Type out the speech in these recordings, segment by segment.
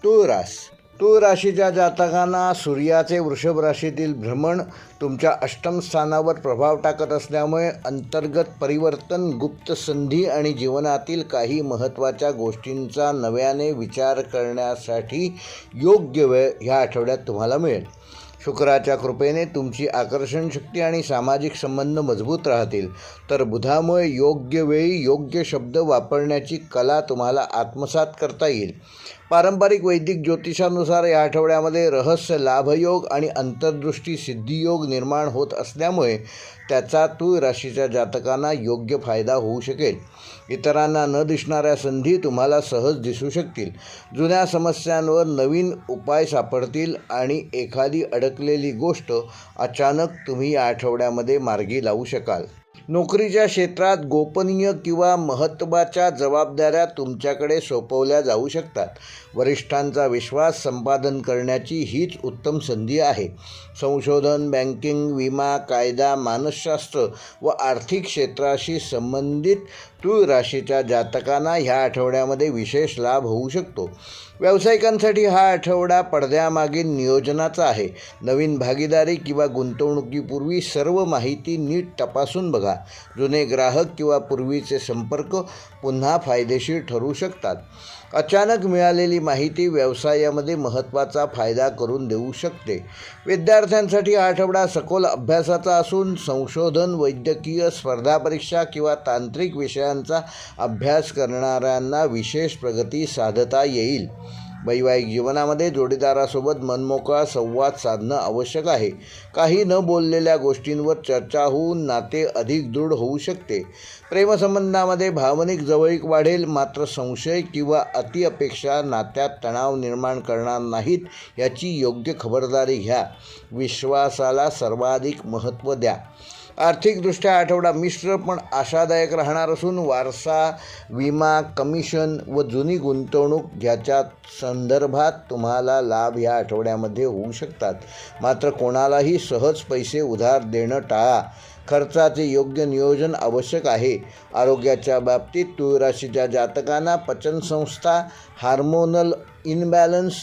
तूळ राशीच्या जातकांना सूर्याचे वृषभ राशीतील भ्रमण तुमच्या अष्टम स्थानावर प्रभाव टाकत असल्यामुळे अंतर्गत परिवर्तन, गुप्त संधी आणि जीवनातील काही महत्त्वाच्या गोष्टींचा नव्याने विचार करण्यासाठी योग्य वेळ ह्या आठवड्यात तुम्हाला मिळेल. शुक्राच्या कृपेने तुमची आकर्षण शक्ती आणि सामाजिक संबंध मजबूत राहतील, तर बुधामुळे योग्य वेळी योग्य शब्द वापरण्याची कला तुम्हाला आत्मसात करता येईल. पारंपरिक वैदिक ज्योतिषानुसार या आठवड्यामध्ये रहस्य लाभयोग आणि अंतर्दृष्टी सिद्धियोग निर्माण होत असल्यामुळे त्याचा तूळ राशीच्या जातकांना योग्य फायदा होऊ शकेल. इतरांना न दिसणाऱ्या संधी तुम्हाला सहज दिसू शकतील. जुन्या समस्यांवर नवीन उपाय सापडतील आणि एखादी अडकलेली गोष्ट अचानक तुम्ही या आठवड्यामध्ये मार्गी लावू शकाल. नोकरीच्या क्षेत्रात गोपनीय किंवा महत्त्वाच्या जबाबदाऱ्या तुमच्याकडे सोपवल्या जाऊ शकतात. वरिष्ठांचा विश्वास संपादन करण्याची हीच उत्तम संधी आहे. संशोधन, बँकिंग, विमा, कायदा, मानसशास्त्र व आर्थिक क्षेत्राशी संबंधित तूळ राशीच्या जातकांना ह्या आठवड्यामध्ये विशेष लाभ होऊ शकतो. व्यावसायिकांसाठी हा आठवडा पडद्यामागील नियोजनाचा आहे. नवीन भागीदारी किंवा गुंतवणुकीपूर्वी सर्व माहिती नीट तपासून बघा. जुने ग्राहक किंवा पूर्वीचे संपर्क पुन्हा फायदेशीर ठरू शकतात. अचानक मिळालेली माहिती व्यवसायामध्ये महत्त्वाचा फायदा करून देऊ शकते. विद्यार्थ्यांसाठी हा आठवडा सखोल अभ्यासाचा असून संशोधन, वैद्यकीय, स्पर्धा परीक्षा किंवा तांत्रिक विषयांचा अभ्यास करणाऱ्यांना विशेष प्रगती साधता येईल. वैवाहिक जीवनामध्ये जोडीदारासोबत मनमोकळा संवाद साधणं आवश्यक आहे. काही न बोललेल्या गोष्टींवर चर्चा होऊन नाते अधिक दृढ होऊ शकते. प्रेमसंबंधामध्ये भावनिक जवळीक वाढेल, मात्र संशय किंवा अतिअपेक्षा नात्यात तणाव निर्माण करणार नाहीत याची योग्य खबरदारी घ्या. विश्वासाला सर्वाधिक महत्त्व द्या. आर्थिकदृष्ट्या आठवडा मिश्र पण आशादायक राहणार असून वारसा, विमा, कमिशन व जुनी गुंतवणूक याच्या संदर्भात तुम्हाला लाभ या आठवड्यामध्ये होऊ शकतात. मात्र कोणालाही सहज पैसे उधार देणं टाळा. खर्चाचे योग्य नियोजन आवश्यक आहे. आरोग्याच्या बाबतीत तूळ राशीच्या जातकांना पचनसंस्था, हार्मोनल इनबॅलन्स,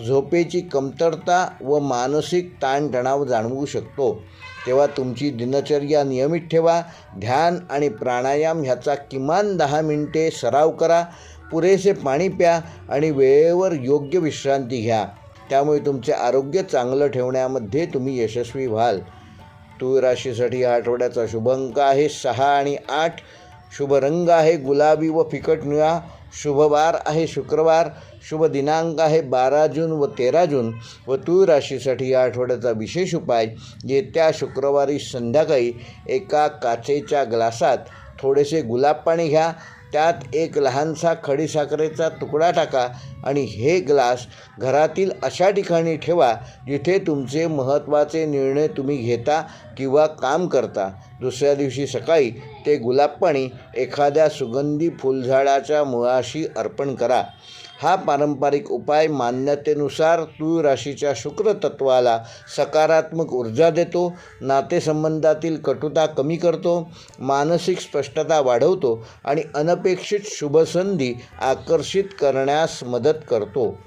झोपेची कमतरता व मानसिक ताणतणाव जाणवू शकतो. तेव्हा तुमची दिनचर्या नियमित ठेवा. ध्यान आणि प्राणायाम ह्याचा किमान 10 मिनिटे सराव करा. पुरेसे पाणी प्या आणि वेळेवर योग्य विश्रांती घ्या. त्यामुळे तुमचे आरोग्य चांगलं ठेवण्यामध्ये तुम्ही यशस्वी व्हाल. तूळ राशीसाठी या आठवड्याचा शुभ अंक आहे 6 आणि 8. शुभ रंग आहे गुलाबी व फिकट निळा. शुभ वार आहे शुक्रवार. शुभ दिनांक आहे 12 जून व 13 जून. व तूळ राशीसाठी या आठवड्याचा विशेष उपाय, येत्या शुक्रवारी संध्याकाळी एका काचेच्या ग्लासात थोडेसे गुलाब पाणी घ्या. त्यात एक लहानसा खडीसाखरेचा तुकडा टाका आणि हे ग्लास घरातील अशा ठिकाणी ठेवा जिथे तुमचे महत्त्वाचे निर्णय तुम्ही घेता किंवा काम करता. दुसऱ्या दिवशी सकाळी ते गुलाब पाणी एखाद्या सुगंधी फुलझाडाच्या मुळाशी अर्पण करा. हा पारंपरिक उपाय मान्यतेनुसार तूळ राशीच्या शुक्र तत्वाला सकारात्मक ऊर्जा देतो, नातेसंबंधातील कटुता कमी करतो, मानसिक स्पष्टता वाढवतो आणि अनपेक्षित शुभसंधी आकर्षित करण्यास मदत करतो.